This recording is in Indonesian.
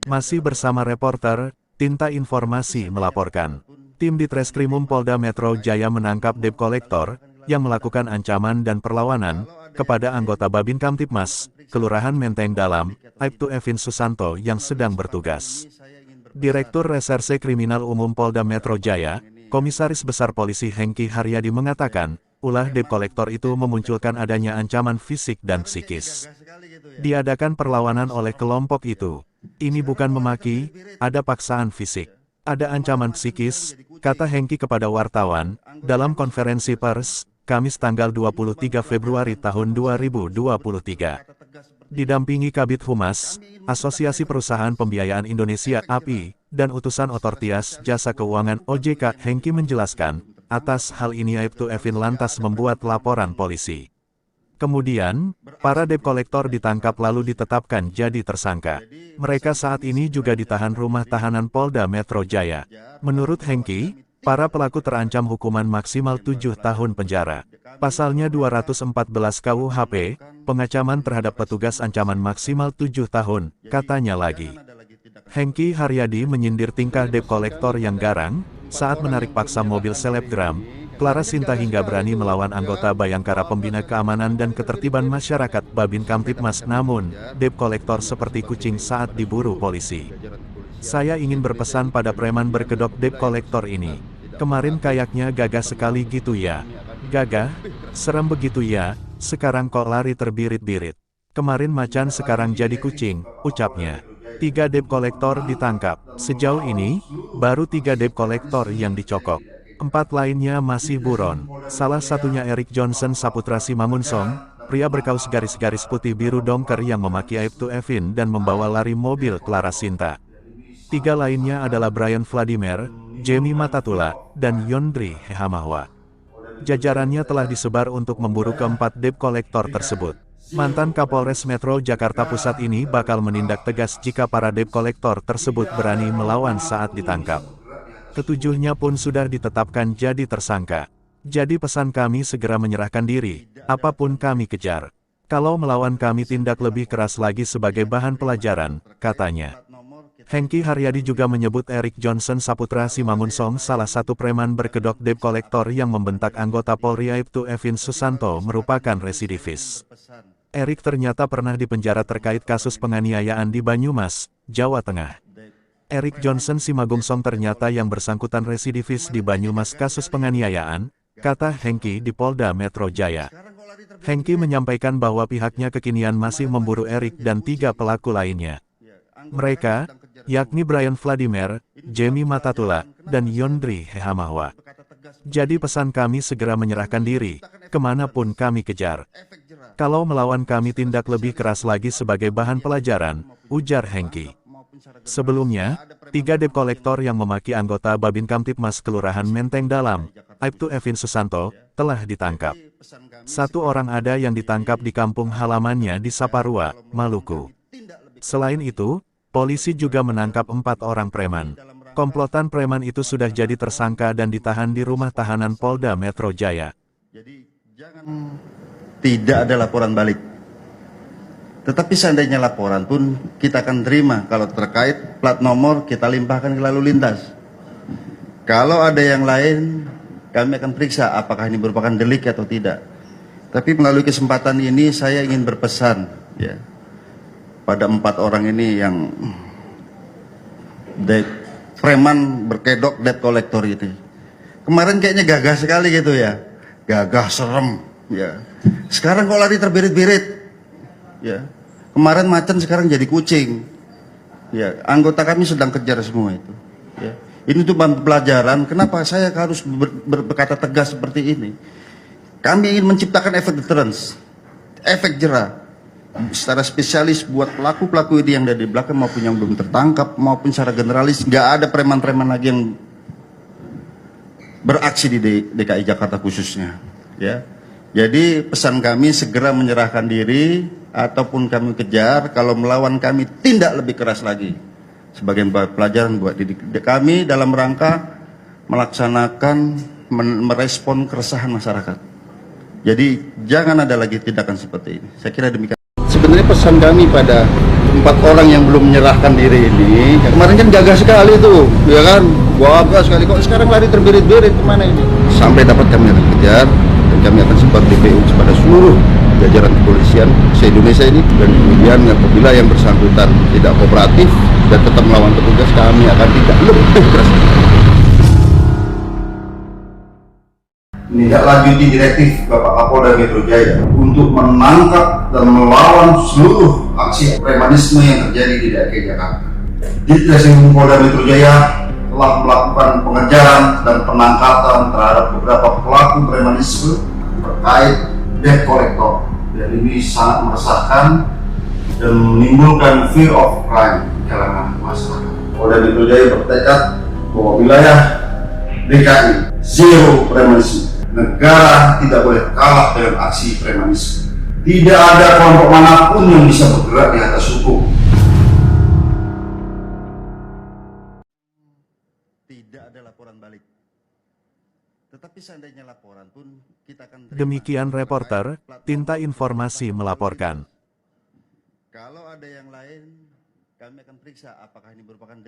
Masih bersama reporter, Tinta Informasi melaporkan. Tim Ditreskrimum Polda Metro Jaya menangkap debt collector yang melakukan ancaman dan perlawanan kepada anggota Babin Kamtibmas, Kelurahan Menteng Dalam, Aibtu Evin Susanto yang sedang bertugas. Direktur Reserse Kriminal Umum Polda Metro Jaya, Komisaris Besar Polisi Hengki Haryadi mengatakan, ulah debt collector itu memunculkan adanya ancaman fisik dan psikis. Diadakan perlawanan oleh kelompok itu. Ini bukan memaki, ada paksaan fisik. Ada ancaman psikis, kata Hengki kepada wartawan, dalam konferensi pers, Kamis tanggal 23 Februari tahun 2023. Didampingi Kabid Humas, Asosiasi Perusahaan Pembiayaan Indonesia (API), dan utusan Otoritas Jasa Keuangan (OJK), Hengki menjelaskan, atas hal ini Aibtu Evin lantas membuat laporan polisi. Kemudian, para debt collector ditangkap lalu ditetapkan jadi tersangka. Mereka saat ini juga ditahan rumah tahanan Polda Metro Jaya. Menurut Hengki, para pelaku terancam hukuman maksimal 7 tahun penjara. Pasalnya 214 KUHP, pengancaman terhadap petugas ancaman maksimal 7 tahun, katanya lagi. Hengki Haryadi menyindir tingkah debt collector yang garang, saat menarik paksa mobil selebgram, Clara Sinta hingga berani melawan anggota Bayangkara Pembina Keamanan dan Ketertiban Masyarakat Babin Kamtibmas. Namun, debt collector seperti kucing saat diburu polisi. Saya ingin berpesan pada preman berkedok debt collector ini. Kemarin kayaknya gagah sekali gitu ya. Gagah? Serem begitu ya, sekarang kok lari terbirit-birit. Kemarin macan sekarang jadi kucing, ucapnya. 3 debt collector ditangkap. Sejauh ini, baru 3 debt collector yang dicokok. 4 lainnya masih buron. Salah satunya Eric Johnson Saputra Simangunsong, pria berkaus garis-garis putih biru dongker yang memaki Aibtu Evin dan membawa lari mobil Clara Sinta. 3 lainnya adalah Brian Vladimir, Jamie Matatula, dan Yondri Hehamahwa. Jajarannya telah disebar untuk memburu keempat debt collector tersebut. Mantan Kapolres Metro Jakarta Pusat ini bakal menindak tegas jika para debt collector tersebut berani melawan saat ditangkap. Ketujuhnya pun sudah ditetapkan jadi tersangka. Jadi pesan kami segera menyerahkan diri, apapun kami kejar. Kalau melawan kami tindak lebih keras lagi sebagai bahan pelajaran, katanya. Hengki Haryadi juga menyebut Eric Johnson Saputra Simangunsong salah satu preman berkedok debt collector yang membentak anggota Polri Aibtu Evin Susanto merupakan residivis. Eric ternyata pernah dipenjara terkait kasus penganiayaan di Banyumas, Jawa Tengah. Eric Johnson Simangunsong ternyata yang bersangkutan residivis di Banyumas kasus penganiayaan, kata Hengki di Polda Metro Jaya. Hengki menyampaikan bahwa pihaknya kekinian masih memburu Eric dan 3 pelaku lainnya. Mereka, yakni Brian Vladimir, Jamie Matatula, dan Yondri Hehamahwa. Jadi pesan kami segera menyerahkan diri, kemanapun kami kejar. Kalau melawan kami tindak lebih keras lagi sebagai bahan pelajaran, ujar Hengki. Sebelumnya, 3 debt collector yang memaki anggota Babin Kamtibmas Kelurahan Menteng Dalam, Aibtu Evin Susanto, telah ditangkap. 1 orang ada yang ditangkap di kampung halamannya di Saparua, Maluku. Selain itu, polisi juga menangkap 4 orang preman. Komplotan preman itu sudah jadi tersangka dan ditahan di rumah tahanan Polda Metro Jaya. Jadi jangan tidak ada laporan balik. Tetapi seandainya laporan pun kita akan terima kalau terkait plat nomor kita limpahkan ke lalu lintas. Kalau ada yang lain kami akan periksa apakah ini merupakan delik atau tidak. Tapi melalui kesempatan ini saya ingin berpesan ya pada 4 orang ini yang preman berkedok debt collector itu. Kemarin kayaknya gagah sekali gitu ya. Gagah serem ya. Sekarang kok lari terbirit-birit. Ya. Kemarin macan sekarang jadi kucing. Ya, anggota kami sedang kejar semua itu. Ya. Ini tuh pelajaran kenapa saya harus berkata tegas seperti ini. Kami ingin menciptakan efek deterrence, efek jera. Secara spesialis buat pelaku-pelaku ini yang ada di belakang maupun yang belum tertangkap maupun secara generalis, nggak ada preman-preman lagi yang beraksi di DKI Jakarta khususnya. Ya. Jadi pesan kami segera menyerahkan diri ataupun kami kejar, kalau melawan kami tindak lebih keras lagi sebagai pelajaran buat didik kami dalam rangka melaksanakan merespon keresahan masyarakat. Jadi jangan ada lagi tindakan seperti ini. Saya kira demikian. Sebenarnya pesan kami pada 4 orang yang belum menyerahkan diri ini, ya kemarin kan gagah sekali tuh, ya kan, gagah sekali, kok sekarang lari terbirit-birit kemana ini? Sampai dapat kami akan kejar, dan kami akan sebar DPU kepada seluruh jajaran kepolisian se-Indonesia ini, dan kemudian apabila yang bersangkutan tidak kooperatif dan tetap melawan petugas, kami akan tindak lebih keras. Menindaklanjuti direktif Bapak Kapolda Metro Jaya untuk menangkap dan melawan seluruh aksi premanisme yang terjadi di DKI Jakarta. Ditreskrimum Polda Metro Jaya telah melakukan pengejaran dan penangkapan terhadap beberapa pelaku premanisme terkait debt collector, dan ini sangat meresahkan dan menimbulkan fear of crime di kalangan masyarakat. Polda Metro Jaya bertekad bahwa wilayah DKI zero premanisme. Negara tidak boleh kalah dengan aksi premanisme. Tidak ada kelompok manapun yang bisa bergerak di atas hukum. Tidak ada laporan balik. Tetapi seandainya laporan pun kita akan terima. Demikian reporter, Tinta Informasi melaporkan. Kalau ada yang lain, kami akan periksa apakah ini merupakan